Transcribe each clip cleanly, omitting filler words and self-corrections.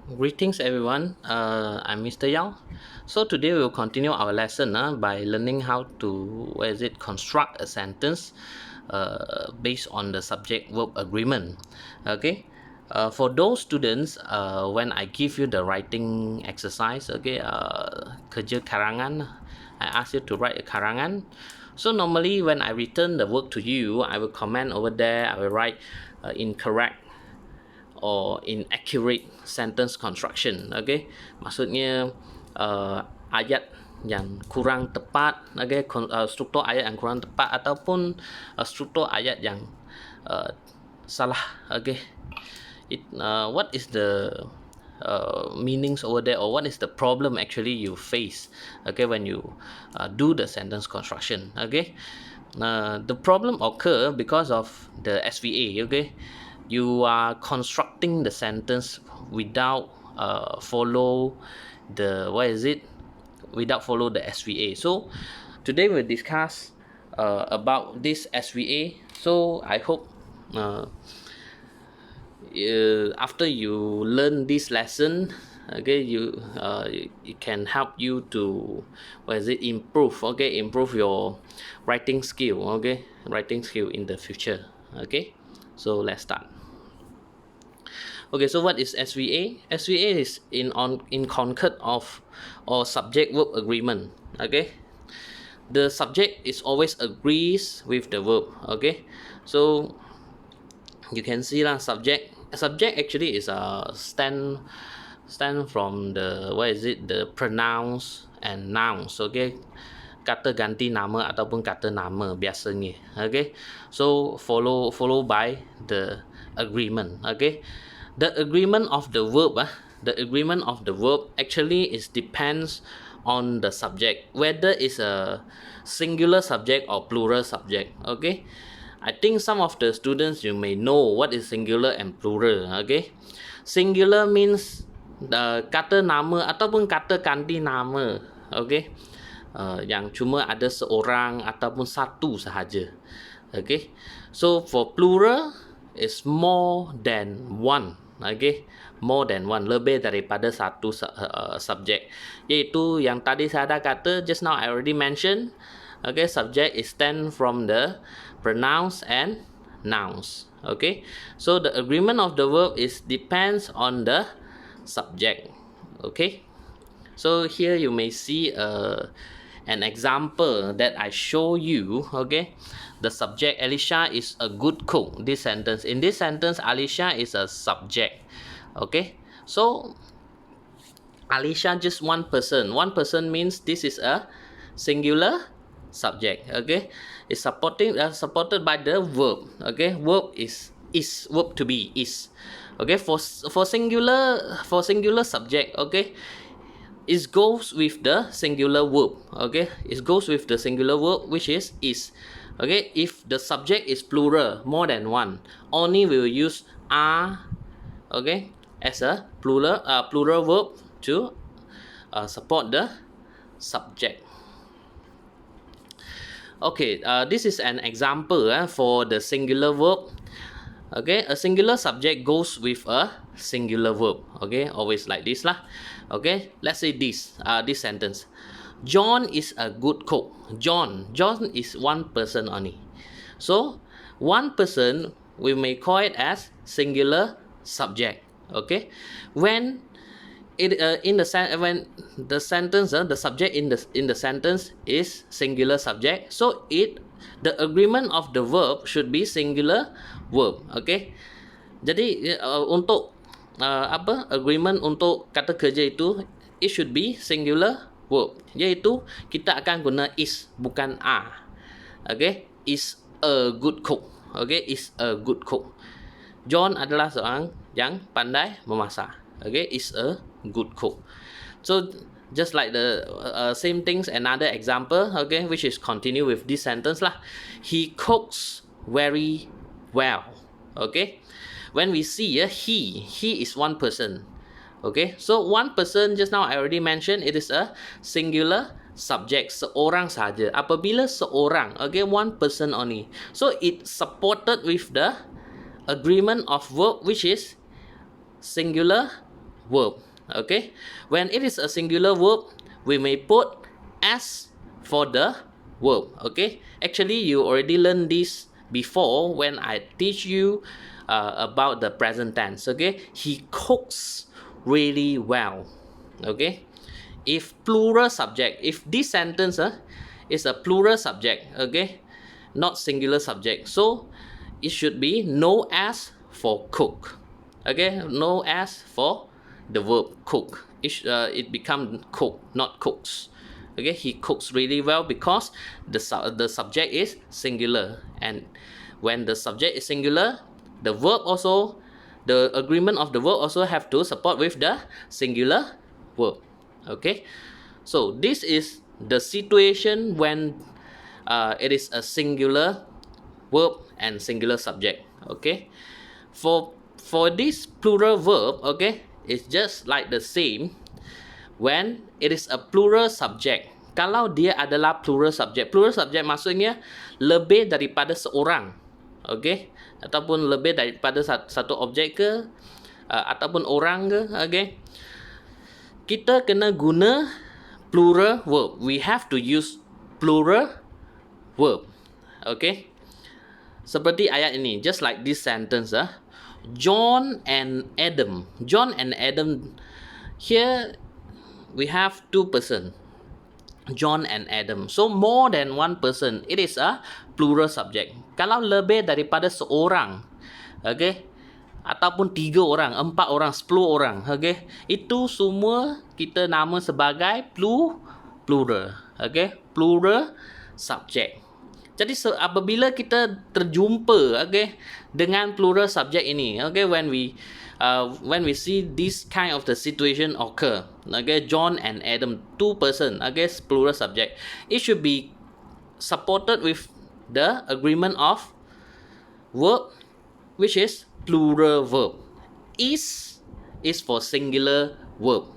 Greetings everyone, I'm Mr. Yao. So today we'll continue our lesson by learning how to construct a sentence based on the subject-verb agreement. Okay, for those students, when I give you the writing exercise, kerja karangan, I ask you to write a karangan. So normally when I return the work to you, I will comment over there. I will write incorrect or inaccurate sentence construction. Okay, maksudnya ayat yang kurang tepat, okay, struktur ayat yang kurang tepat ataupun struktur ayat yang salah. Okay, what is the meanings over there, or what is the problem actually you face, okay, when you do the sentence construction. Okay, the problem occur because of the SVA. Okay, you are constructing the sentence without follow the without follow the SVA. So today we'll discuss about this SVA. So I hope after you learn this lesson, okay, it can help you to improve, okay, improve your writing skill, okay, writing skill in the future. Okay, so let's start. Okay, so what is SVA? SVA is in concept of or subject-verb agreement. Okay, the subject is always agrees with the verb. Okay, so you can see lah, subject actually is a stand from the the pronouns and nouns. Okay, kata ganti nama ataupun kata nama biasanya. Okay, so follow by the agreement. Okay, the agreement of the verb actually is depends on the subject, whether it's a singular subject or plural subject. Okay, I think some of the students, you may know what is singular and plural. Okay, singular means kata nama ataupun kata ganti nama. Okay, yang cuma ada seorang ataupun satu sahaja. Okay, so for plural is more than one. Okay, more than one, lebih daripada satu subjek, iaitu yang tadi saya dah kata just now, I already mentioned. Okay, subject is stand from the pronouns and nouns. Okay, so the agreement of the verb is depends on the subject. Okay, so here you may see an example that I show you. Okay, the subject, Alicia is a good cook. This sentence, in this sentence, Alicia is a subject. Okay, so Alicia just one person means this is a singular subject. Okay, it's supported by the verb. Okay, verb is verb to be is. Okay, for singular subject. Okay, it goes with the singular verb. Okay, it goes with the singular verb, which is. Okay, if the subject is plural, more than one, only we will use are, okay, as a plural verb to support the subject. Okay, this is an example for the singular verb. Okay, a singular subject goes with a singular verb. Okay, always like this lah. Okay, let's say this sentence. John is a good cook. John is one person only. So one person, we may call it as singular subject. Okay, when it when the sentence the subject in the sentence is singular subject, so the agreement of the verb should be singular verb. Okay, jadi untuk agreement untuk kata kerja itu, it should be singular verb, iaitu kita akan guna is, bukan are. Okay, is a good cook. Okay, is a good cook. John adalah seorang yang pandai memasak. Okay, is a good cook. So just like the same things, another example, okay, which is continue with this sentence lah. He cooks very well. Okay, when we see he is one person. Okay, so one person, just now I already mentioned, it is a singular subject, seorang saja. Apabila seorang, okay, one person only, so it supported with the agreement of verb, which is singular verb. Okay, when it is a singular verb, we may put s for the verb. Okay, actually you already learned this before when I teach you about the present tense. Okay, he cooks really well. Okay, if plural subject, if this sentence is a plural subject, okay, not singular subject, so it should be no s for cook. Okay, no s for the verb cook. It become cook, not cooks. Okay, he cooks really well because the subject is singular, and when the subject is singular, the verb also, the agreement of the verb also have to support with the singular verb. Okay, so this is the situation when it is a singular verb and singular subject. Okay, for this plural verb, okay, it's just like the same when it is a plural subject. Kalau dia adalah plural subject maksudnya lebih daripada seorang, okay, ataupun lebih daripada satu objek ke, ataupun orang ke, okay, kita kena guna plural verb. We have to use plural verb. Okay, seperti ayat ini, just like this sentence, John and Adam. John and Adam. Here we have two person, John and Adam. So more than one person, it is a plural subject. Kalau lebih daripada seorang, okay, ataupun 3 orang, 4 orang, 10 orang, okay, itu semua kita nama sebagai plural, okay, plural subject. Jadi apabila kita terjumpa, okay, dengan plural subject ini, okay, when we see this kind of the situation occur, okay, John and Adam, 2 person, okay, plural subject, it should be supported with the agreement of verb, which is plural verb. Is for singular verb.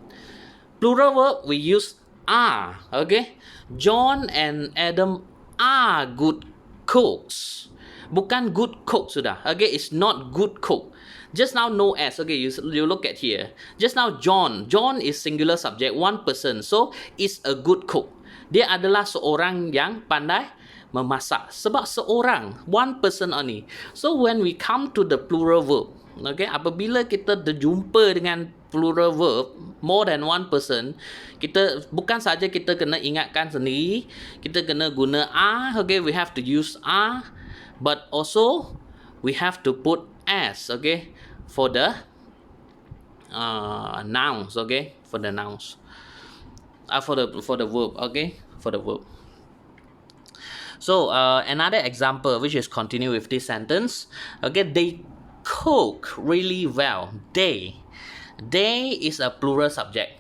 Plural verb we use are. Okay, John and Adam are good cooks. Bukan good cook sudah. Okay, it's not good cook. Just now no s. Okay, you look at here. Just now John is singular subject, one person. So is a good cook. Dia adalah seorang yang pandai memasak. Sebab seorang, one person only. So when we come to the plural verb, okay, apabila kita terjumpa dengan plural verb more than one person, kita bukan saja kita kena ingatkan sendiri, kita kena guna are, okay, we have to use are, but also we have to put as, okay, for the nouns, okay, for the nouns, for the verb, okay, for the verb. So another example, which is continue with this sentence, okay, they cook really well. They is a plural subject.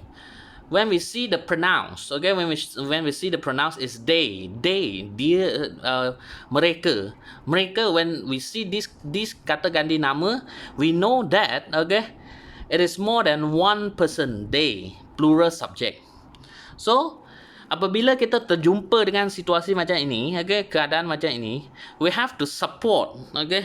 When we see the pronouns, okay, when we see the pronouns is they, dia, mereka. When we see this kata ganti nama, we know that, okay, it is more than one person. They, plural subject. So apabila kita terjumpa dengan situasi macam ini, okay, keadaan macam ini, we have to support, okay,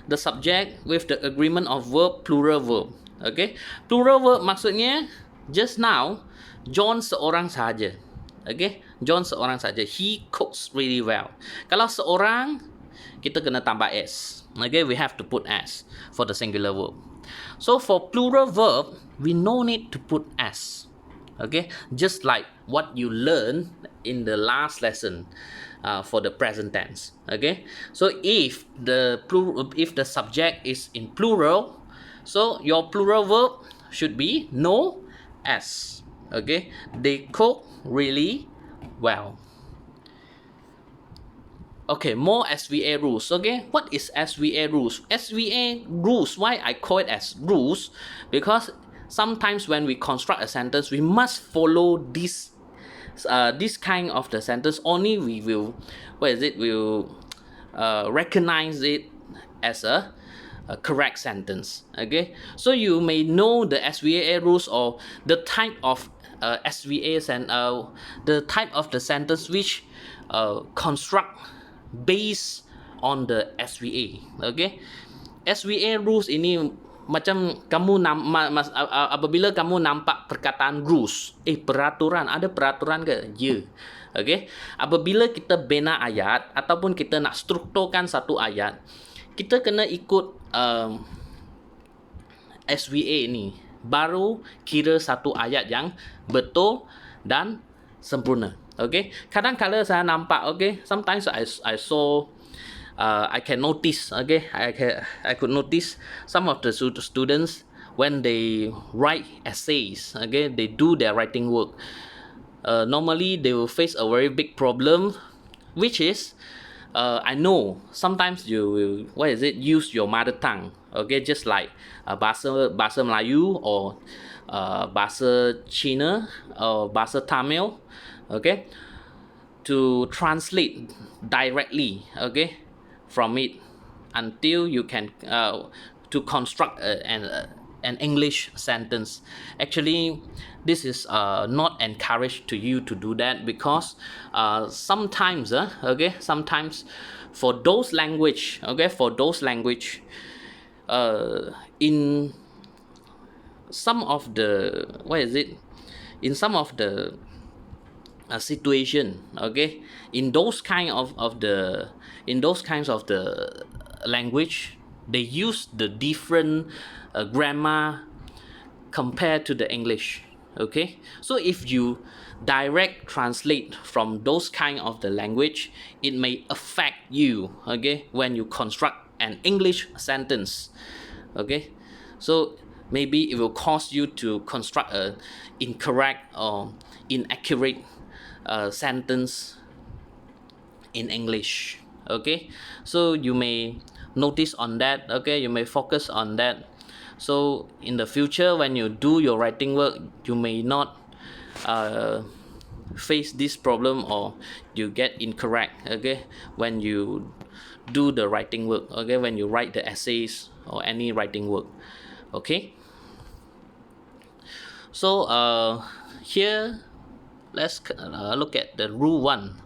the subject with the agreement of verb, plural verb. Okay, plural verb maksudnya just now John seorang saja. Okay, John seorang saja. He cooks really well. Kalau seorang, kita kena tambah s. Okay, we have to put s for the singular verb. So for plural verb, we no need to put s. Okay, just like what you learned in the last lesson for the present tense. Okay, so if the subject is in plural, so your plural verb should be no s. Okay, they cook really well. Okay, more SVA rules. Okay, what is SVA rules? SVA rules, why I call it as rules? Because sometimes when we construct a sentence, we must follow this kind of the sentence. Only we will, we'll recognize it as a correct sentence. Okay, so you may know the SVA rules or the type of SVAs and the type of the sentence which construct based on the SVA. Okay, SVA rules ini macam kamu apabila kamu nampak perkataan rules, peraturan, ada peraturan ke? Ya. Okey. Apabila kita bina ayat ataupun kita nak strukturkan satu ayat, kita kena ikut SVA ni, baru kira satu ayat yang betul dan sempurna. Okay, kadang-kala saya nampak, okay, sometimes I saw, I can notice, okay, I could notice some of the students when they write essays, okay, they do their writing work. Normally they will face a very big problem, which is, I know sometimes you will use your mother tongue, okay, just like bahasa Melayu or bahasa Cina or bahasa Tamil, okay, to translate directly, okay, from it until you can to construct an English sentence. Actually, this is not encouraged to you to do that, because sometimes sometimes for those language, in some of the in some of the situation, okay, in those kinds of the language, they use the different grammar compared to the English. Okay, so if you direct translate from those kind of the language, it may affect you, okay, when you construct an English sentence. Okay, so maybe it will cause you to construct a incorrect or inaccurate sentence in English. Okay, so you may notice on that, okay, you may focus on that. So in the future, when you do your writing work, you may not face this problem, or you get incorrect, okay, when you do the writing work, okay, when you write the essays or any writing work. Okay, so here let's look at the rule 1.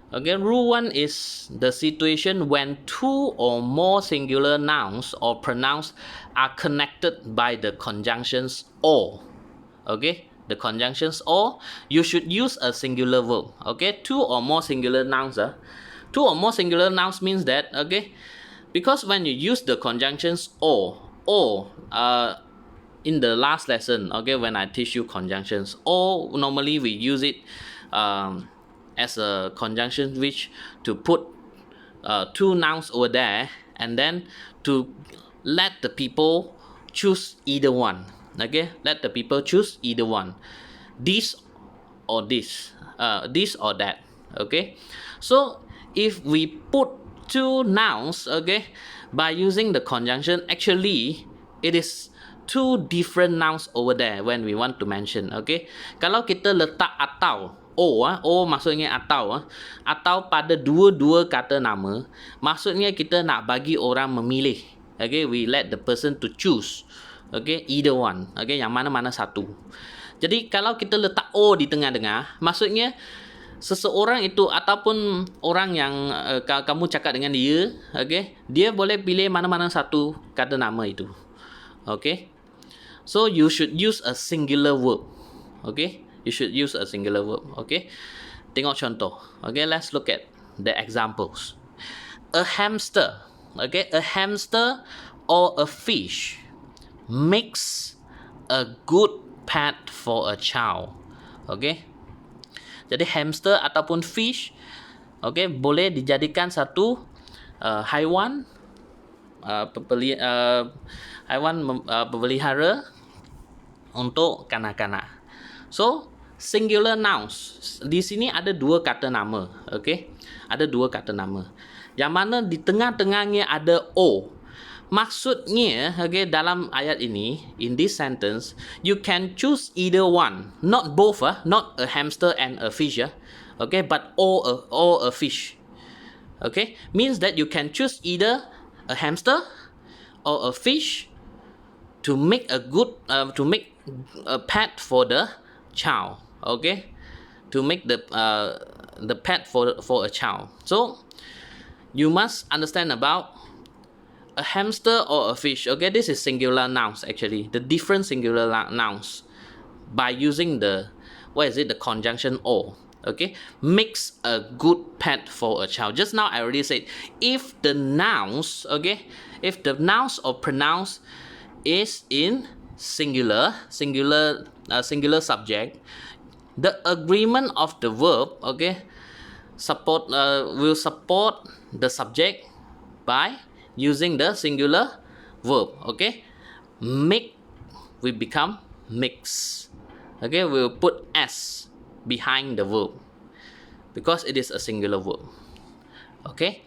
Okay, rule 1 is the situation when two or more singular nouns or pronouns are connected by the conjunctions or. Okay, the conjunctions or, you should use a singular verb. Okay, two or more singular nouns. Two or more singular nouns means that, okay, because when you use the conjunctions or in the last lesson, okay, when I teach you conjunctions, or normally we use it as a conjunction which to put two nouns over there, and then to let the people choose either one. Okay, let the people choose either one, this or this, this or that. Okay, so if we put two nouns, okay, by using the conjunction, actually it is two different nouns over there when we want to mention. Okay, kalau kita letak atau o maksudnya atau pada dua-dua kata nama, maksudnya kita nak bagi orang memilih. Okay, we let the person to choose, okay, either one, okay, yang mana-mana satu. Jadi kalau kita letak o di tengah-tengah, maksudnya seseorang itu ataupun orang yang kamu cakap dengan dia, okay, dia boleh pilih mana-mana satu kata nama itu. Okay, so you should use a singular verb. Okay, you should use a singular verb. Okay, tengok contoh. Okay, let's look at the examples. A hamster, okay, a hamster or a fish makes a good pet for a child. Okay, jadi hamster ataupun fish, okay, boleh dijadikan satu haiwan pemelihara untuk kanak-kanak. So singular nouns, di sini ada dua kata nama, okay, ada dua kata nama, yang mana di tengah-tengahnya ada o. Maksudnya, okay, dalam ayat ini, in this sentence, you can choose either one, not both, not a hamster and a fish, okay, but or a fish. Okay, means that you can choose either a hamster or a fish to make a good to make a pet for the child. Okay, to make the pet for a child. So you must understand about a hamster or a fish. Okay, this is singular nouns actually. The different singular nouns by using the the conjunction or. Okay, makes a good pet for a child. Just now I already said if the nouns, okay, if the nouns or pronouns is in singular subject, the agreement of the verb, okay, will support the subject by using the singular verb. Okay, make will become mix. Okay, we'll put s behind the verb because it is a singular verb. Okay,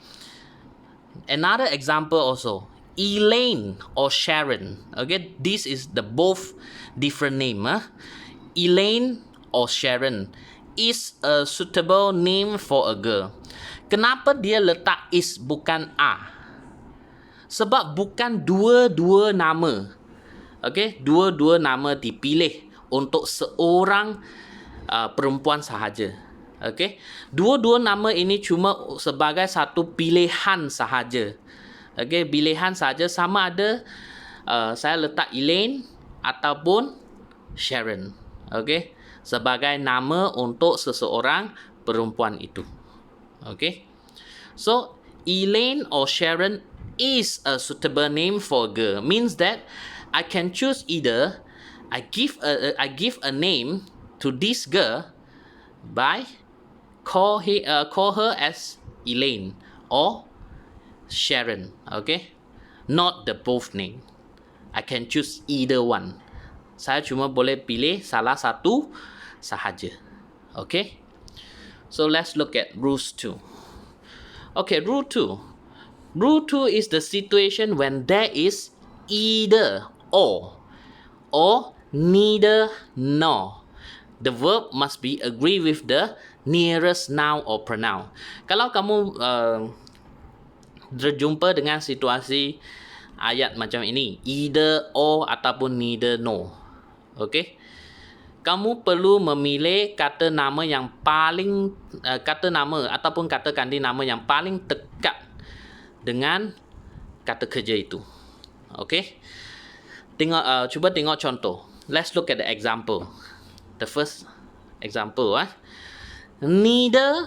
another example also, Elaine or Sharon. Okay, this is the both different name. Elaine or Sharon is a suitable name for a girl. Kenapa dia letak is bukan a? Sebab bukan dua-dua nama. Okay, dua-dua nama dipilih untuk seorang perempuan sahaja. Okay, dua-dua nama ini cuma sebagai satu pilihan sahaja. Okay, pilihan sahaja, sama ada saya letak Elaine ataupun Sharon. Okay, sebagai nama untuk seseorang perempuan itu. Okay, so Elaine or Sharon is a suitable name for a girl. Means that I can choose either I give a name to this girl by call her as Elaine or Sharon. Okay, not the both name. I can choose either one. Saya cuma boleh pilih salah satu sahaja. Okay, so let's look at rules 2. Okay, rule 2. Rule 2 is the situation when there is either or neither nor. The verb must be agree with the nearest noun or pronoun. Kalau kamu berjumpa dengan situasi ayat macam ini, either or ataupun neither no, okay, kamu perlu memilih kata nama yang paling kata nama ataupun kata ganti nama yang paling dekat dengan kata kerja itu. Okay, cuba tengok contoh. Let's look at the example. The first example, neither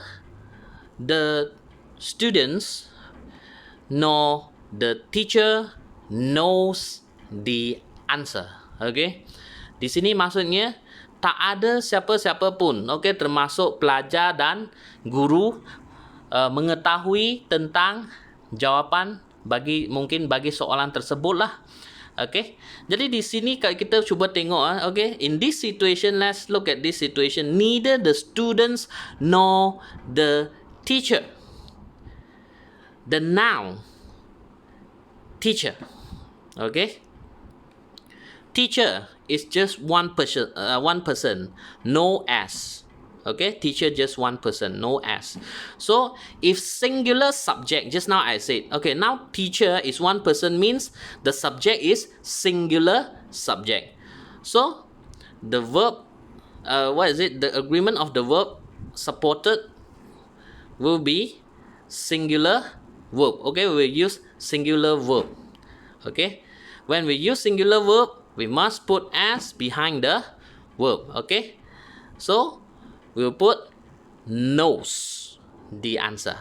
the students nor the teacher knows the answer. Okay, di sini maksudnya tak ada siapa-siapa pun, okay, termasuk pelajar dan guru mengetahui tentang jawapan mungkin bagi soalan tersebut lah. Okay, jadi di sini kalau kita cuba tengok, okay, in this situation, let's look at this situation. Neither the students nor the teacher. The noun teacher. Okay, teacher is just one person, no s. Okay, teacher just one person, no s. So if singular subject, just now I said, okay, now teacher is one person means the subject is singular subject. So the verb, the agreement of the verb supported will be singular verb. Okay, we will use singular verb. Okay, when we use singular verb, we must put s behind the verb. Okay, so we'll put knows the answer.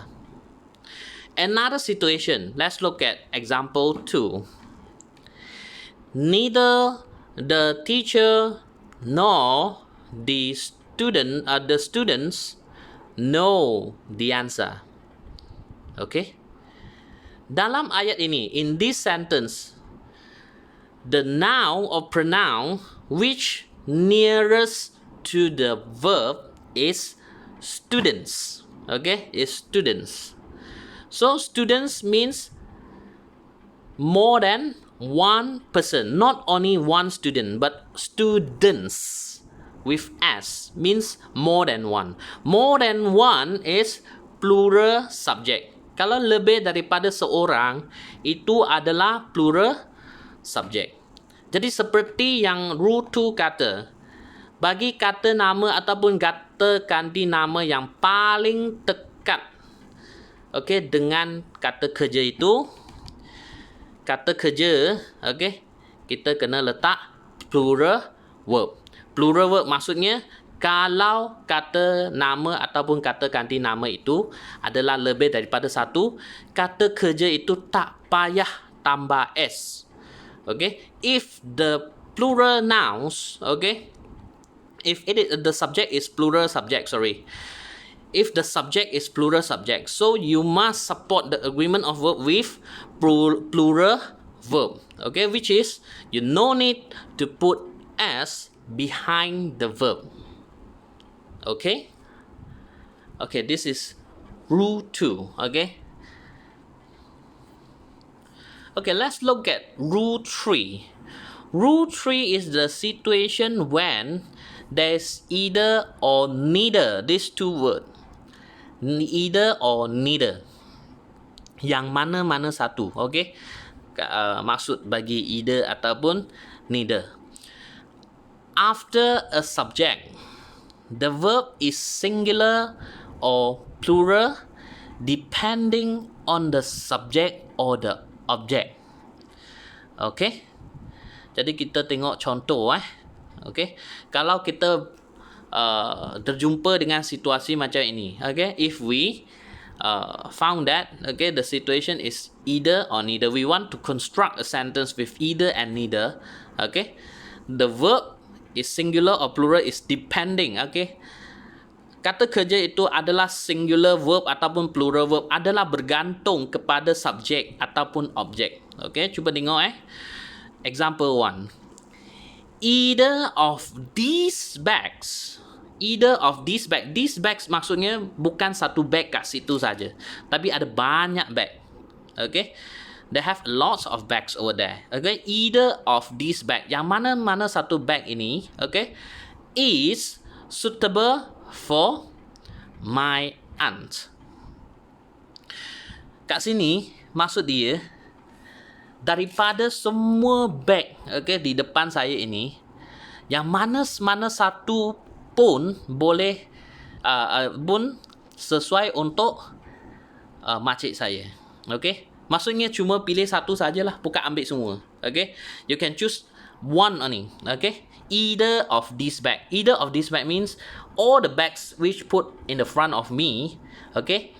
Another situation, let's look at example 2. Neither the teacher nor the students know the answer. Okay, dalam ayat ini, in this sentence, the noun or pronoun which nearest to the verb is students. Okay, is students. So students means more than one person, not only one student, but students with s means more than one. More than one is plural subject. Kalau lebih daripada seorang, itu adalah plural subject. Jadi seperti yang rule 2 kata, bagi kata nama ataupun kata ganti nama yang paling dekat, okay, dengan kata kerja itu, kata kerja, okay, kita kena letak plural verb. Plural verb maksudnya kalau kata nama ataupun kata ganti nama itu adalah lebih daripada satu, kata kerja itu tak payah tambah s. Okay, if the plural nouns, okay, if the subject is plural subject, sorry, if the subject is plural subject, so you must support the agreement of verb with plural verb, okay, which is you no need to put s behind the verb. Okay, this is rule 2. Okay, let's look at rule 3. Rule 3 is the situation when there's either or neither, these two words, either or neither, yang mana-mana satu. Okay, maksud bagi either ataupun neither. After a subject, the verb is singular or plural depending on the subject or the object. Okay, jadi kita tengok contoh. Okay, kalau kita terjumpa dengan situasi macam ini, okay, if we found that, okay, the situation is either or neither, we want to construct a sentence with either and neither, okay, the verb is singular or plural is depending, okay, kata kerja itu adalah singular verb ataupun plural verb, adalah bergantung kepada subjek ataupun objek. Okay, cuba tengok example 1. Either of these bags, these bags maksudnya bukan satu bag kat situ saja, tapi ada banyak bag. Okay, they have lots of bags over there. Okay, either of these bag, yang mana-mana satu bag ini, okay, is suitable for my aunt. Kat sini maksud dia daripada semua bag, okay, di depan saya ini, yang mana-mana satu pun boleh pun sesuai untuk makcik saya. Okay, maksudnya cuma pilih satu sajalah, bukan ambil semua. Okay, you can choose one only. Okay, either of these bag. Either of these bag means all the bags which put in the front of me, okay,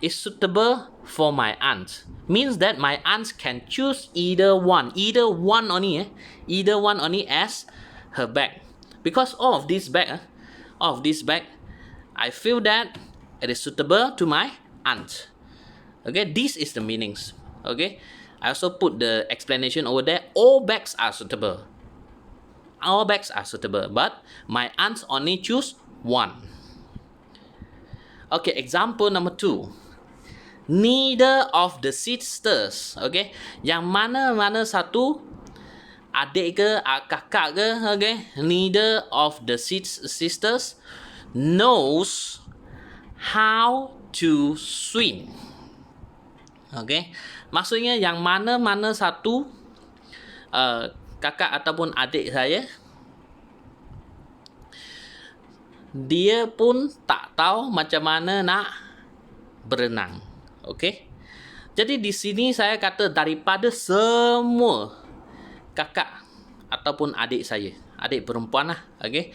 is suitable for my aunt. Means that my aunt can choose either one only as her bag. Because all of this bag, I feel that it is suitable to my aunt. Okay, this is the meanings. Okay, I also put the explanation over there. All bags are suitable. All bags are suitable, but my aunt only choose one. Okay, example number 2. Neither of the sisters, okay, yang mana-mana satu, adik ke, kakak ke, okay, neither of the sisters knows how to swim. Okay, maksudnya yang mana-mana satu kakak ataupun adik saya, dia pun tak tahu macam mana nak berenang. Okay, jadi di sini saya kata daripada semua kakak ataupun adik saya, adik perempuan lah, okay,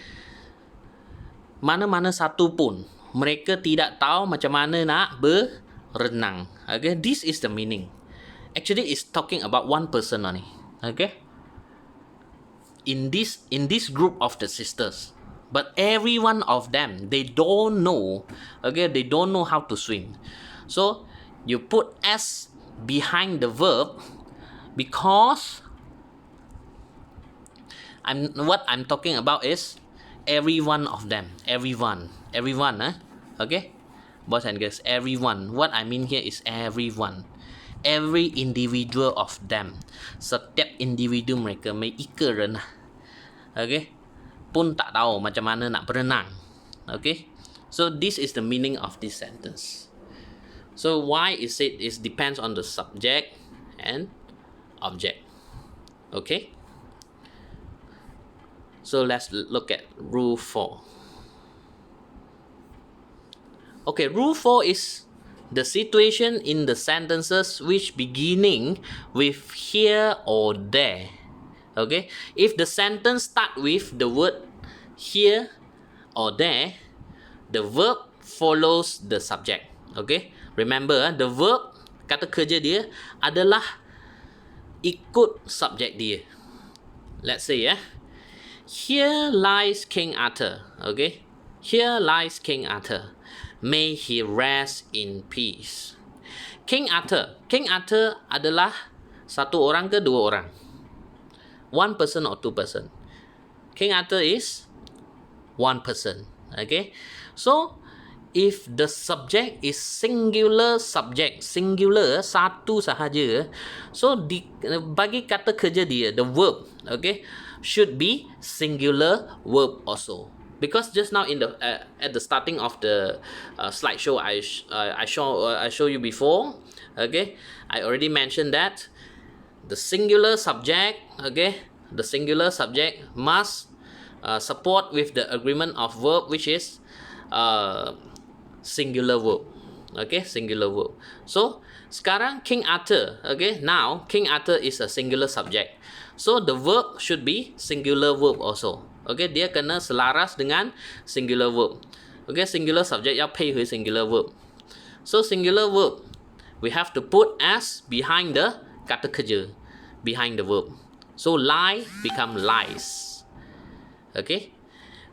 mana-mana satu pun mereka tidak tahu macam mana nak berenang. Okay, this is the meaning. Actually, it's talking about one person only. Okay, in this group of the sisters, but every one of them, they don't know. Okay, they don't know how to swim. So you put s behind the verb because what I'm talking about is every one of them. Everyone, okay, boys and girls, everyone. What I mean here is everyone, every individual of them. Setiap individu mereka, 每一个人 okay, pun tak tahu macam mana nak berenang. Okay, so this is the meaning of this sentence. So why is it depends on the subject and object. Okay, so let's look at rule 4. Okay, rule 4 is the situation in the sentences which beginning with here or there. Okay, if the sentence start with the word here or there, the verb follows the subject. Okay, remember the verb, kata kerja dia adalah ikut subjek dia. Let's say here lies King Arthur. Okay, here lies King Arthur. May he rest in peace. King Arthur adalah satu orang ke dua orang? One person or two person? King Arthur is one person. Okay, so if the subject is singular subject, singular, satu sahaja, so bagi kata kerja dia, the verb, okay, should be singular verb also. Because just now in the at the starting of the slideshow I show you before, okay, I already mentioned that the singular subject, okay, the singular subject must support with the agreement of verb, which is singular verb. Okay, singular verb. So sekarang King Arthur, okay, now King Arthur is a singular subject, so the verb should be singular verb also. Okay, dia kena selaras dengan singular verb. Okay, singular subject 要配合 singular verb. So singular verb we have to put as behind the kata kerja, behind the verb. So lie become lies. Okay,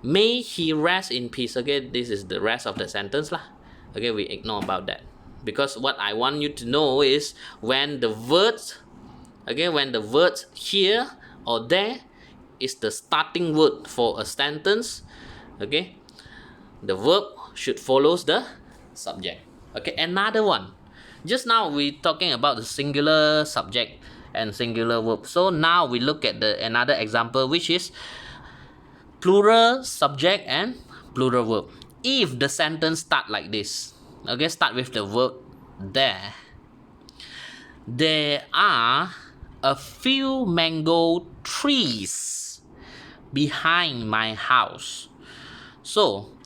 may he rest in peace. Okay, this is the rest of the sentence lah. Okay, we ignore about that, because what I want you to know is when the words, okay, when the words here or there is the starting word for a sentence, okay, the verb should follows the subject. Okay, another one. Just now we talking about the singular subject and singular verb. So now we look at the another example, which is plural subject and plural verb. If the sentence start like this, okay, start with the verb there. There are a few mango trees behind my house. So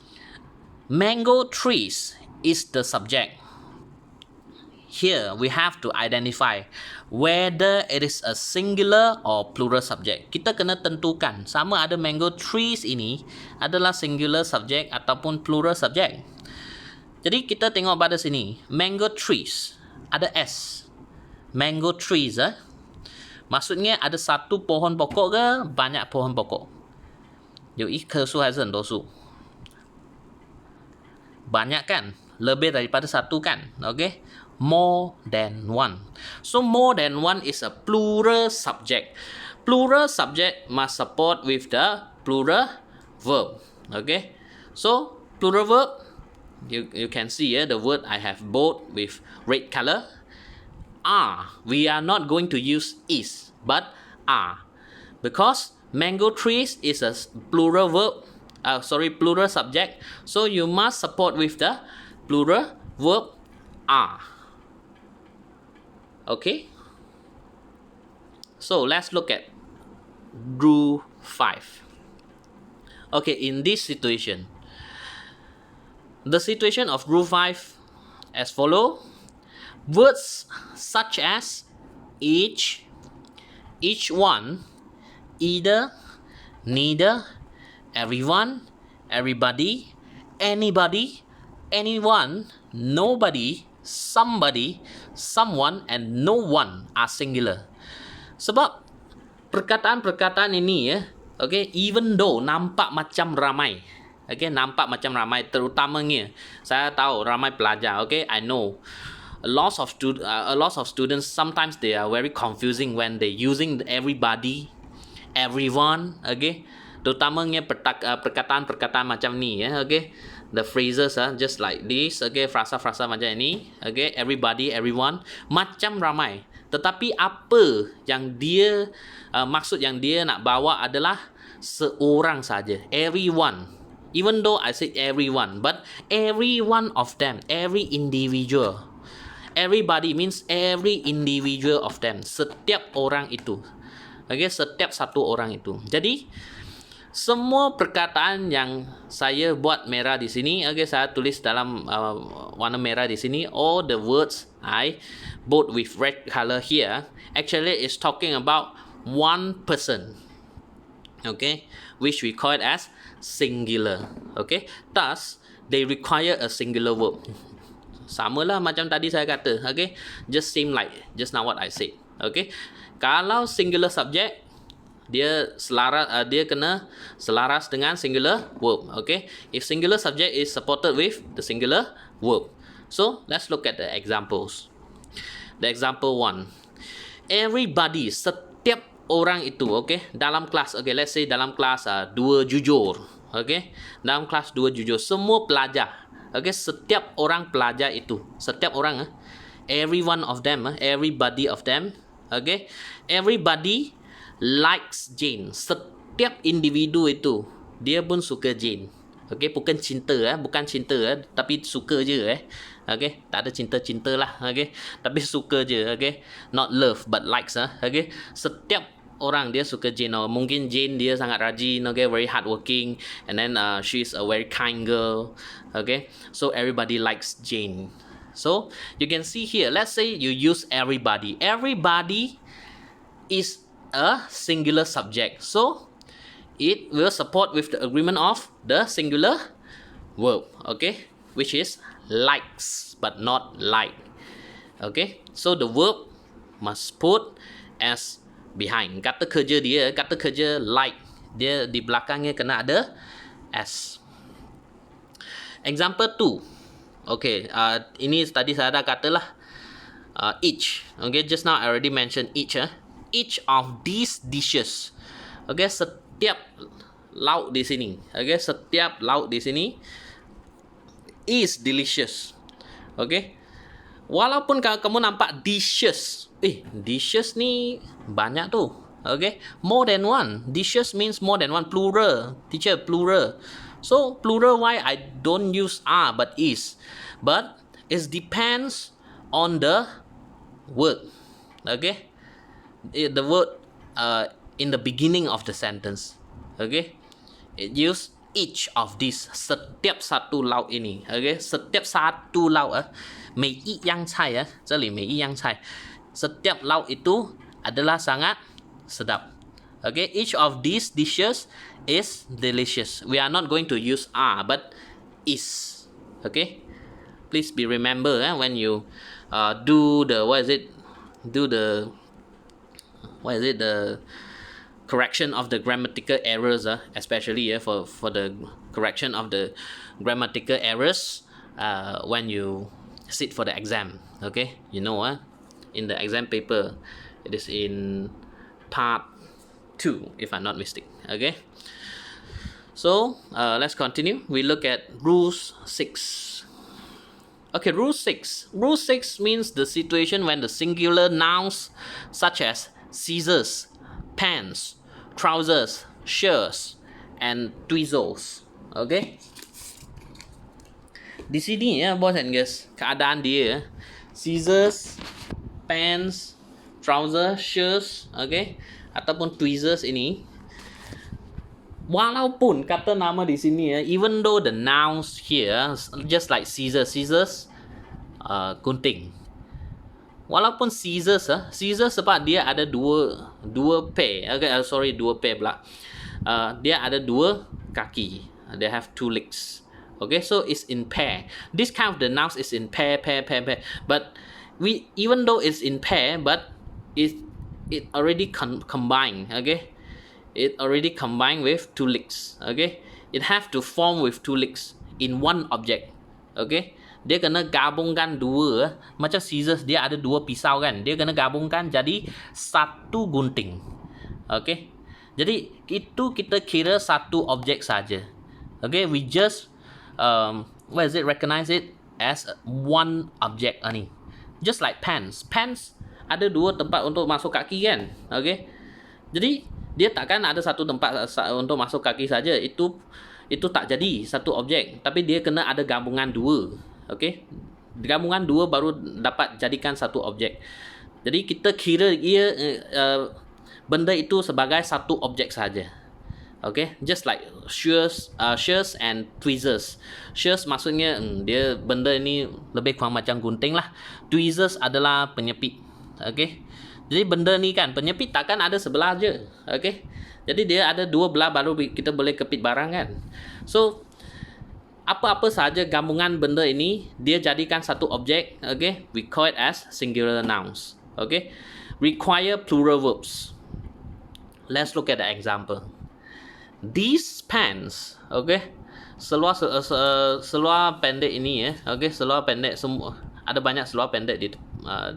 mango trees is the subject. Here we have to identify whether it is a singular or plural subject. Kita kena tentukan sama ada mango trees ini adalah singular subject ataupun plural subject. Jadi kita tengok pada sini, mango trees ada S. Mango trees maksudnya ada satu pohon pokok ke banyak pohon pokok? 有一棵树还是很多树？ banyak kan? Lebih daripada satu kan? Okay, more than one. So more than one is a plural subject. Plural subject must support with the plural verb. Okay, so plural verb, you can see here the word I have bold with red color. Are, we are not going to use is but are, because mango trees is a plural verb, plural subject, so you must support with the plural verb are. Okay, so let's look at rule 5. Okay, in this situation, the situation of rule 5 as follow. Words such as each one, either, neither, everyone, everybody, anybody, anyone, nobody, somebody, someone, and no one are singular. Sebab perkataan-perkataan ini okay, even though nampak macam ramai, okay, nampak macam ramai, terutamanya saya tahu ramai pelajar, okay, I know a lot of students sometimes they are very confusing when they using everybody, everyone, okay, terutamanya perkataan-perkataan macam ni okay, the phrases just like this, okay, frasa-frasa macam ini, okay, everybody, everyone, macam ramai, tetapi apa yang dia maksud yang dia nak bawa adalah seorang saja, everyone. Even though I say everyone, but every one of them, every individual. Everybody means every individual of them. Setiap orang itu. Okay, setiap satu orang itu. Jadi, Semua perkataan yang saya buat merah di sini, okay, saya tulis dalam warna merah di sini, all the words I bold with red color here, actually is talking about one person, okay, which we call it as singular, okay. Thus, they require a singular verb. Samalah macam tadi saya kata, okay, just same like just now what I said, okay. Kalau singular subject, dia selaras, dia kena selaras dengan singular verb, okay. If singular subject is supported with the singular verb. So let's look at the examples. The example 1, everybody, setiap orang itu, okay, dalam kelas, okay, let's say dalam kelas 2 jujur, okay, dalam kelas 2 jujur, semua pelajar, okay, setiap orang pelajar itu, setiap orang, every one of them, everybody of them, okay, everybody likes Jane. Setiap individu itu dia pun suka Jane. Okay, bukan cinta, bukan cinta, tapi suka je, okay, tak ada cinta-cinta lah, okay, tapi suka je, okay, not love but likes, okay. Setiap orang dia suka Jane. Mungkin Jane dia sangat rajin, okay, very hardworking, and then she's a very kind girl, okay. So everybody likes Jane. So you can see here, let's say you use everybody. Everybody is a singular subject, so it will support with the agreement of the singular verb, okay, which is likes but not like, okay. So the verb must put as behind. Kata kerja dia, kata kerja like, dia di belakangnya kena ada as. Example 2, okay, ini tadi saya dah katalah, each, okay, just now I already mentioned each, each of these dishes, okay, setiap lauk di sini, okay, setiap lauk di sini is delicious, okay. Walaupun kamu nampak dishes, dishes ni banyak tu, okay, more than one, dishes means more than one, plural, teacher, plural. So plural, why I don't use are but is, but it depends on the word, okay. The word in the beginning of the sentence, okay, it use each of these, setiap satu lauk ini, okay, setiap satu lauk, 每一样菜，这里每一样菜， setiap lauk itu adalah sangat sedap, okay. Each of these dishes is delicious. We are not going to use are but is, okay. Please be remember, when you do the the correction of the grammatical errors, especially for the correction of the grammatical errors when you sit for the exam, okay. You know, in the exam paper, it is in part 2 if I'm not mistaken, okay. So let's continue. We look at rules 6. Okay, rule 6. Rule 6 means the situation when the singular nouns such as scissors, pants, trousers, shirts, and tweezers, okay. Di sini boys and girls, keadaan dia, scissors, pants, trousers, shirts, okay, ataupun tweezers ini, walaupun kata nama di sini, even though the nouns here just like scissors, gunting. Walaupun scissors sebab dia ada dua pair, okay, dua pair pula. Dia ada dua kaki. They have two legs. Okay, so it's in pair. This kind of the nouns is in pair. But even though it's in pair, but it already combined. Okay, it already combined with two legs. Okay, it have to form with two legs in one object. Okay, dia kena gabungkan dua, macam scissors dia ada dua pisau kan, dia kena gabungkan jadi satu gunting. Okay, jadi itu kita kira satu objek saja. Okay, we just recognize it as one object ni. Just like pants ada dua tempat untuk masuk kaki kan. Okay, jadi dia takkan ada satu tempat untuk masuk kaki saja, itu tak jadi satu objek, tapi dia kena ada gabungan dua. Okay, gabungan dua baru dapat jadikan satu objek. Jadi kita kira ia benda itu sebagai satu objek saja. Okay, just like shears and tweezers. Shears maksudnya dia benda ini lebih kurang macam gunting lah. Tweezers adalah penyepit. Okay, jadi benda ni kan penyepit takkan ada sebelah je. Okay, jadi dia ada dua belah baru kita boleh kepit barang kan. So apa-apa sahaja gabungan benda ini dia jadikan satu objek. Okay, we call it as singular nouns. Okay, require plural verbs. Let's look at the example. These pants, okay, seluar pendek ini ya, okay, seluar pendek semua ada banyak seluar pendek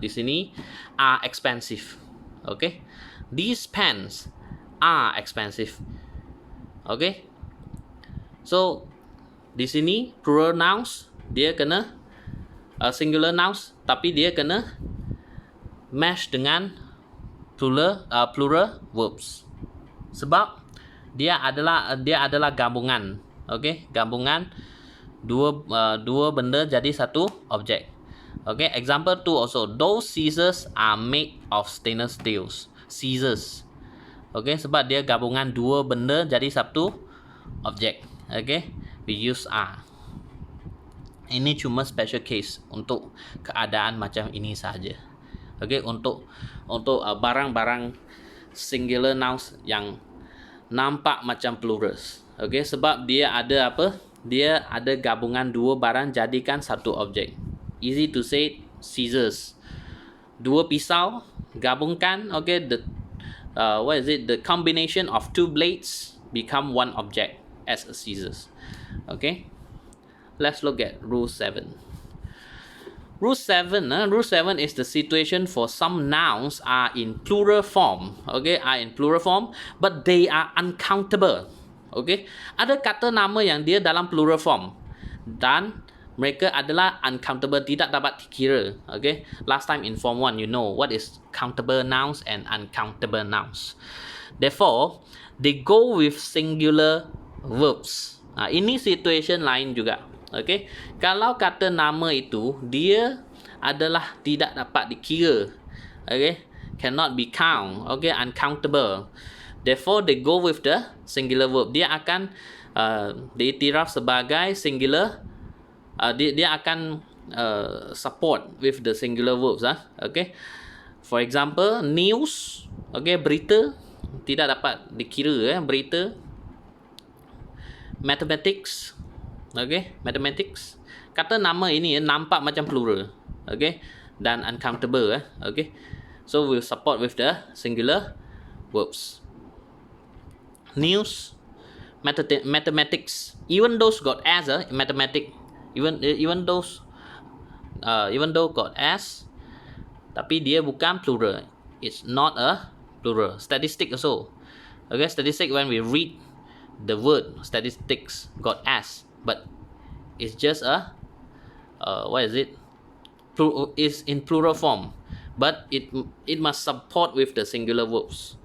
di sini are expensive, okay. These pants are expensive, okay. So di sini plural nouns dia kena singular nouns tapi dia kena match dengan plural verbs sebab dia adalah gabungan, okay, gabungan dua benda jadi satu objek. Okay, example 2 also, those scissors are made of stainless steel. Scissors, okay, sebab dia gabungan dua benda jadi satu objek. Okay, we use are. Ini cuma special case untuk keadaan macam ini saja. Okay, untuk barang-barang singular nouns yang nampak macam plurals. Okay, sebab dia ada apa? Dia ada gabungan dua barang jadikan satu objek. Easy to say, scissors. Dua pisau gabungkan, okay, the combination of two blades become one object as a scissors. Okay, let's look at rule 7. Rule 7 is the situation for some nouns are in plural form. Okay, are in plural form, but they are uncountable. Okay, ada kata nama yang dia dalam plural form dan mereka adalah uncountable, tidak dapat dikira. Okay, last time in form 1 you know what is countable nouns and uncountable nouns. Therefore, they go with singular verbs. Ini situation lain juga. Okay, kalau kata nama itu dia adalah tidak dapat dikira, okay, cannot be count, okay, uncountable. Therefore, they go with the singular verb. Dia akan diiktiraf sebagai singular. Dia akan support with the singular verbs. Okay, for example, news, okay, berita tidak dapat dikira, berita. Mathematics. Okay, mathematics. Kata nama ini nampak macam plural, okay, dan uncountable, okay. So we'll support with the singular verbs. News, mathematics. Even those got as mathematics, even though got as, tapi dia bukan plural. It's not a plural. Statistic also, okay. Statistic when we read the word statistics got as. But it's just a is in plural form, but it must support with the singular verbs.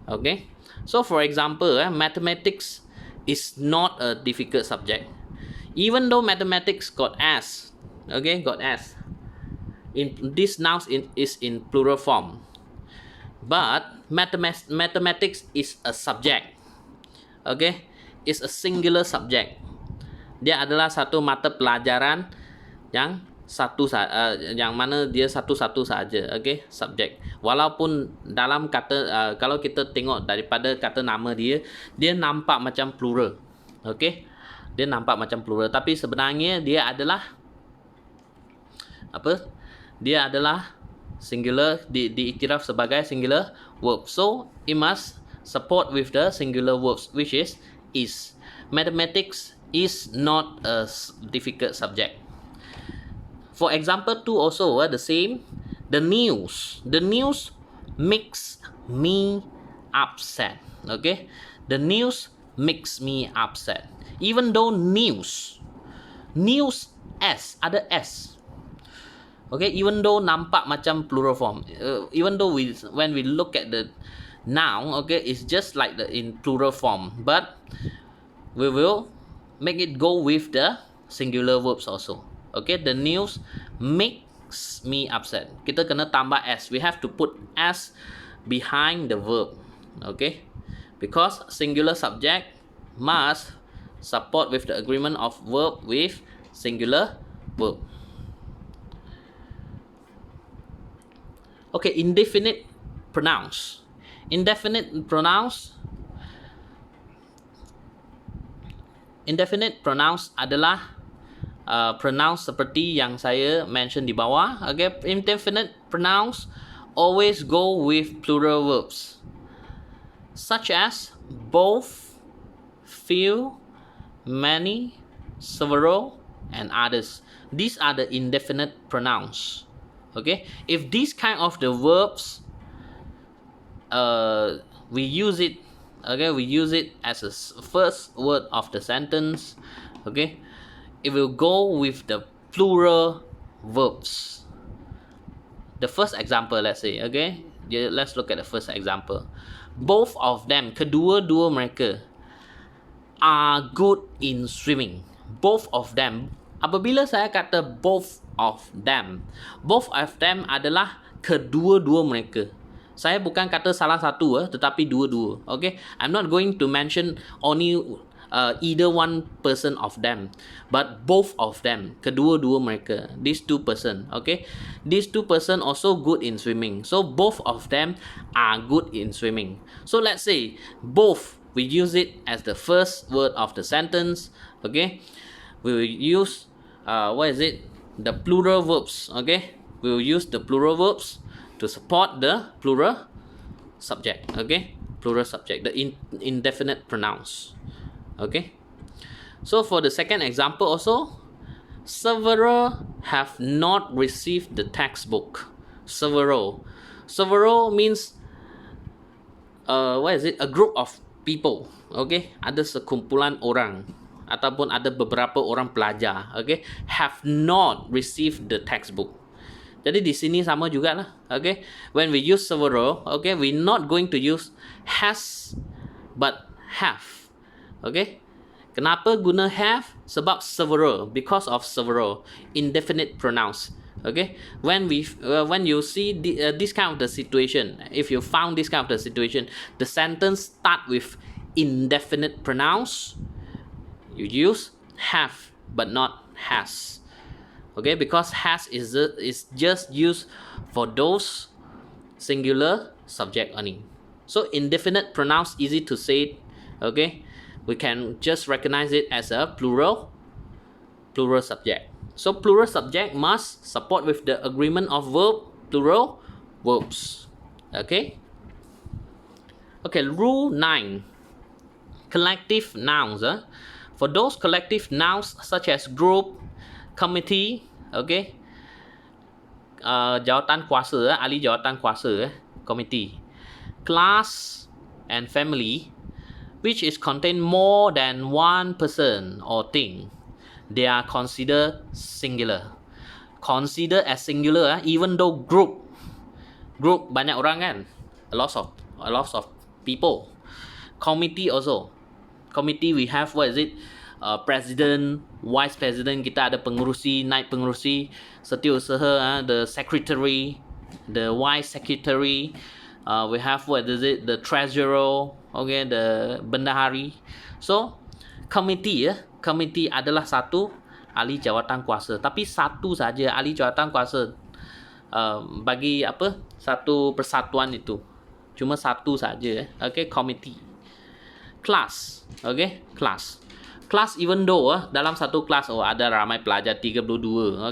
Okay, so for example, mathematics is not a difficult subject, even though mathematics got as, okay, got as in this nouns is in plural form, but mathematics is a subject, okay, is a singular subject. Dia adalah satu mata pelajaran yang yang mana dia satu-satu saja, okay, subjek. Walaupun dalam kata kalau kita tengok daripada kata nama dia nampak macam plural, okay, dia nampak macam plural, tapi sebenarnya dia adalah apa? Dia adalah singular, diiktiraf sebagai singular verb. So it must support with the singular verbs, which is. Mathematics is not a difficult subject. For example 2 also the same. The news makes me upset. Okay, the news makes me upset. Even though news s ada s. Okay, even though nampak macam plural form, even though when we look at the noun, okay, it's just like in plural form, but we will make it go with the singular verbs also. Okay, the news makes me upset. Kita kena tambah s. We have to put s behind the verb. Okay, because singular subject must support with the agreement of verb with singular verb. Okay, indefinite pronouns. Indefinite pronouns adalah pronouns seperti yang saya mention di bawah. Okay, indefinite pronouns always go with plural verbs, such as both, few, many, several, and others. These are the indefinite pronouns. Okay, if these kind of the verbs we use it, okay, we use it as a first word of the sentence. Okay, it will go with the plural verbs. The first example, let's say, okay, let's look at the first example. Both of them, kedua-dua mereka, are good in swimming. Both of them. Apabila saya kata both of them adalah kedua-dua mereka. Saya bukan kata salah satu, tetapi dua-dua. Okay, I'm not going to mention only either one person of them, but both of them, kedua-dua mereka, these two person. Okay, these two person also good in swimming, so both of them are good in swimming. So let's say both, we use it as the first word of the sentence. Okay, we will use the plural verbs. Okay, we will use the plural verbs to support the plural subject. Okay, plural subject, the indefinite pronouns. Okay, so for the second example also, several have not received the textbook. Several means a group of people. Okay, ada sekumpulan orang ataupun ada beberapa orang pelajar. Okay, have not received the textbook. Jadi di sini sama juga lah. Okay, when we use several, okay, we're not going to use has but have. Okay, kenapa guna have? Sebab several, because of several, indefinite pronouns. Okay, when you see this kind of the situation, if you found this kind of the situation, the sentence start with indefinite pronouns, you use have but not has. Okay, because has is just used for those singular subject only. So indefinite pronouns, easy to say. Okay, we can just recognize it as a plural subject. So plural subject must support with the agreement of verb, plural verbs. Okay, rule 9, collective nouns. For those collective nouns such as group, committee, okay, jawatan kuasa, ahli jawatan kuasa, committee, class, and family, which is contain more than one person or thing, they are considered singular. Consider as singular, even though group banyak orang kan, a lot of people. Committee also. Committee we have president, vice president, kita ada pengerusi, naib pengerusi, setiausaha, the secretary, the vice secretary, we have the treasurer, okay, the bendahari. So committee adalah satu ahli jawatan kuasa, tapi satu saja ahli jawatan kuasa bagi satu persatuan itu, cuma satu saja. Okay, committee. Class, okay, class, even though dalam satu kelas ada ramai pelajar 32,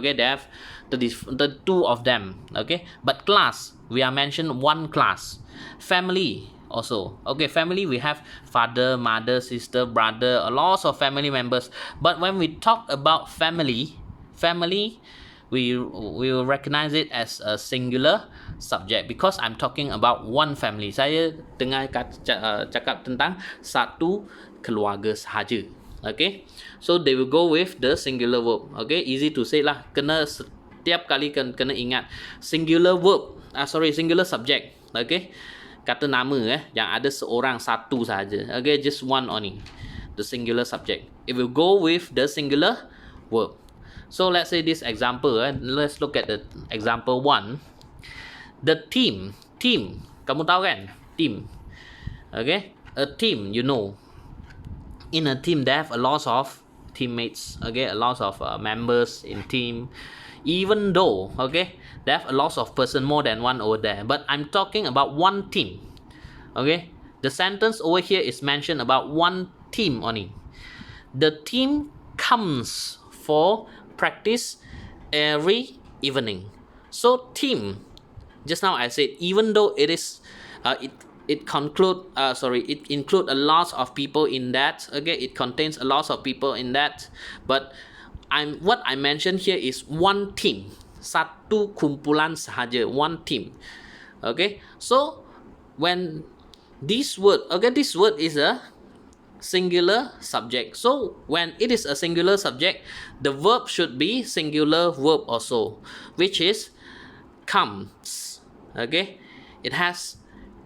okay, they have 32 of them. Okay, but class, we are mentioned one class. Family also, okay, family we have father, mother, sister, brother, a lot of family members. But when we talk about family, we will recognize it as a singular subject because I'm talking about one family. Saya dengar cakap tentang satu keluarga sahaja. Okay, so they will go with the singular verb. Okay, easy to say lah. Kena setiap kali kena ingat singular verb. Singular subject. Okay, kata nama yang ada seorang, satu sahaja. Okay, just one only. The singular subject. It will go with the singular verb. So let's say this example. Let's look at the example 1. The team. Kamu tahu kan? Team. Okay. a team, you know, in a team they have a lot of teammates, okay, a lot of members in team, even though, okay, they have a lot of person, more than one over there, but I'm talking about one team, okay. The sentence over here is mentioned about one team only. The team comes for practice every evening. So team, just now I said, even though it is it include a lot of people in that, okay, it contains a lot of people in that, but what I mentioned here is one team, satu kumpulan sahaja, one team, okay. So when this word, okay, this word is a singular subject, so when it is a singular subject, the verb should be singular verb also, which is comes, okay. It has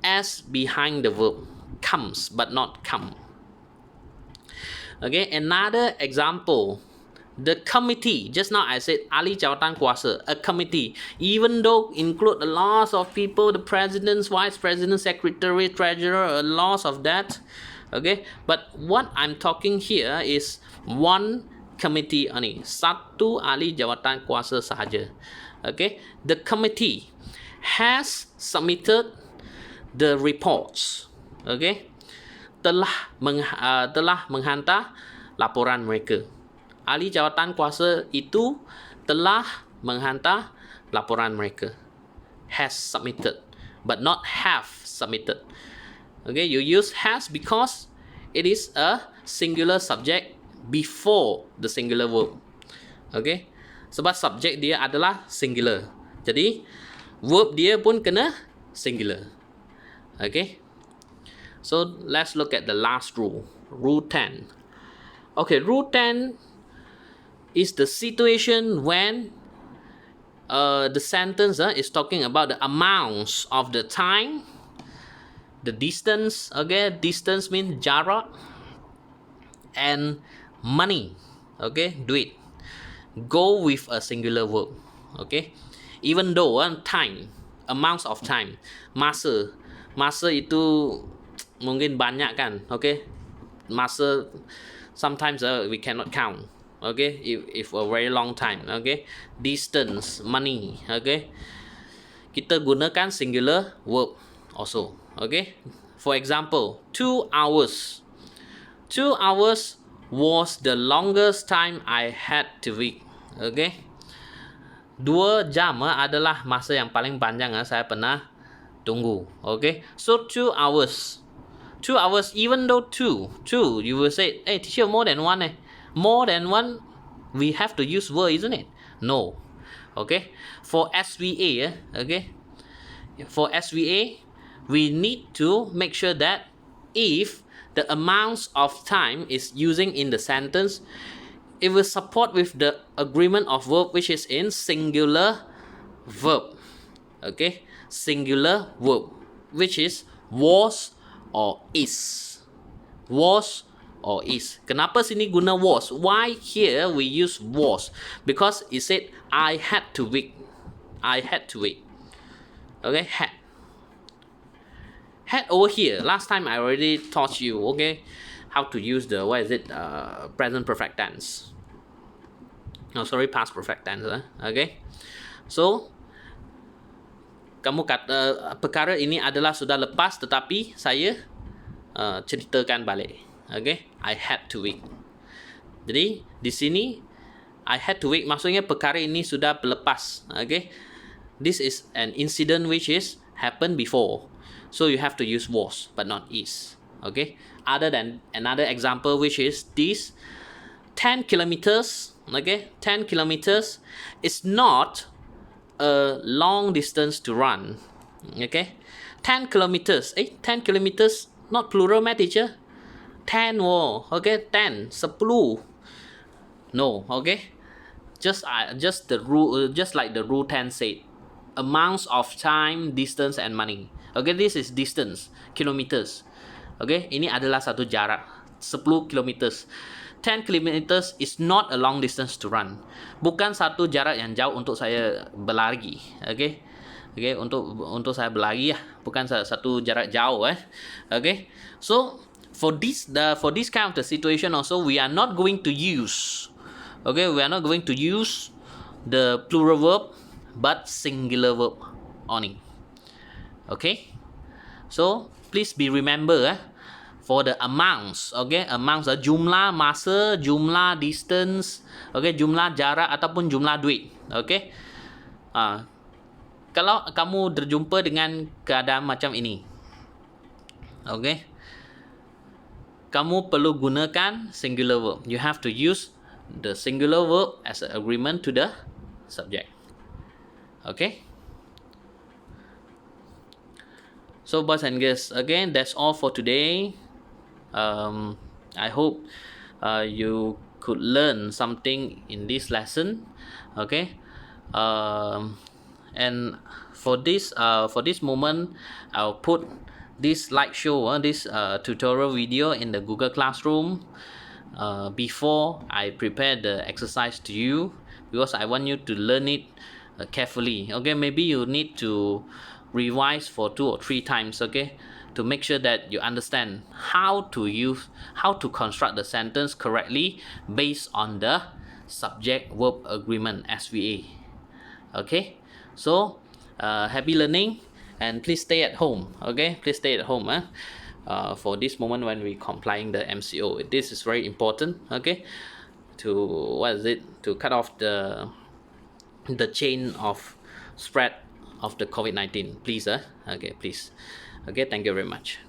s behind the verb, comes but not come, okay. Another example, the committee, just now I said ahli jawatan kuasa, a committee, even though include a lot of people, the presidents, vice president, secretary, treasurer, a lot of that, okay. But what I'm talking here is one committee only, satu ahli jawatan kuasa sahaja, okay. The committee has submitted the reports, okay, telah menghantar laporan mereka. Ahli jawatan kuasa itu telah menghantar laporan mereka. Has submitted, but not have submitted. Okay, you use has because it is a singular subject before the singular verb. Okay, sebab subject dia adalah singular. Jadi verb dia pun kena singular. Okay, so let's look at the last rule, rule 10. Okay, rule 10 is the situation when the sentence is talking about the amounts of the time, the distance, okay, distance means jarak, and money, okay, duit, go with a singular verb, okay. Even though time, amounts of time, masa itu mungkin banyak kan, okay, masa sometimes we cannot count, okay, if a very long time, okay. Distance, money, okay, kita gunakan singular verb also, okay. For example, 2 hours. 2 hours was the longest time I had to wait, okay. 2 jam adalah masa yang paling panjang saya pernah tunggu, okay. So 2 hours. 2 hours, even though two, you will say, hey teacher, more than one. More than one, we have to use were, isn't it? No, okay. For SVA, okay, for SVA, we need to make sure that if the amounts of time is using in the sentence, it will support with the agreement of verb which is in singular verb, okay, singular verb, which is was or is. Was or is. Kenapa sini guna was? Why here we use was? Because it said I had to wait. I had to wait. Okay, had. Had over here. Last time I already taught you, okay, how to use the, present perfect tense. No, sorry, past perfect tense. Okay. So kamu kata perkara ini adalah sudah lepas, tetapi saya ceritakan balik. Okay, I had to wait. Jadi di sini I had to wait maksudnya perkara ini sudah lepas. Okay, this is an incident which is happened before, so you have to use was but not is. Okay, other than another example which is this 10 kilometers. Okay, 10 kilometers is not a long distance to run. Okay, 10 kilometers. 10 kilometers not plural meh teacher? 10 okay, 10, 10. No, okay. Just the rule, just like the rule 10 said, amounts of time, distance, and money. Okay, this is distance, kilometers. Okay, ini adalah satu jarak, 10 kilometers. 10 kilometers is not a long distance to run. Bukan satu jarak yang jauh untuk saya berlari. Okay, Okay, untuk saya berlari lah, bukan satu jarak jauh Okay, so for this kind of the situation also, we are not going to use the plural verb but singular verb only. Okay, so please be remember for the amounts, okay, amounts jumlah masa, jumlah distance, okay, jumlah jarak ataupun jumlah duit. Okay, kalau kamu terjumpa dengan keadaan macam ini, okay, kamu perlu gunakan singular verb. You have to use the singular verb as an agreement to the subject. Okay, so boys and girls, again, that's all for today. I hope you could learn something in this lesson. Okay, and for this moment, I'll put this slideshow, this tutorial video in the Google Classroom before I prepare the exercise to you, because I want you to learn it carefully. Okay, maybe you need to revise for 2 or 3 times, okay, to make sure that you understand how to construct the sentence correctly based on the subject verb agreement, SVA. Okay, so happy learning, and please stay at home. Okay, please stay at home for this moment when we complying the MCO. This is very important, okay, to cut off the chain of spread of the COVID-19. Please okay, please. Okay, thank you very much.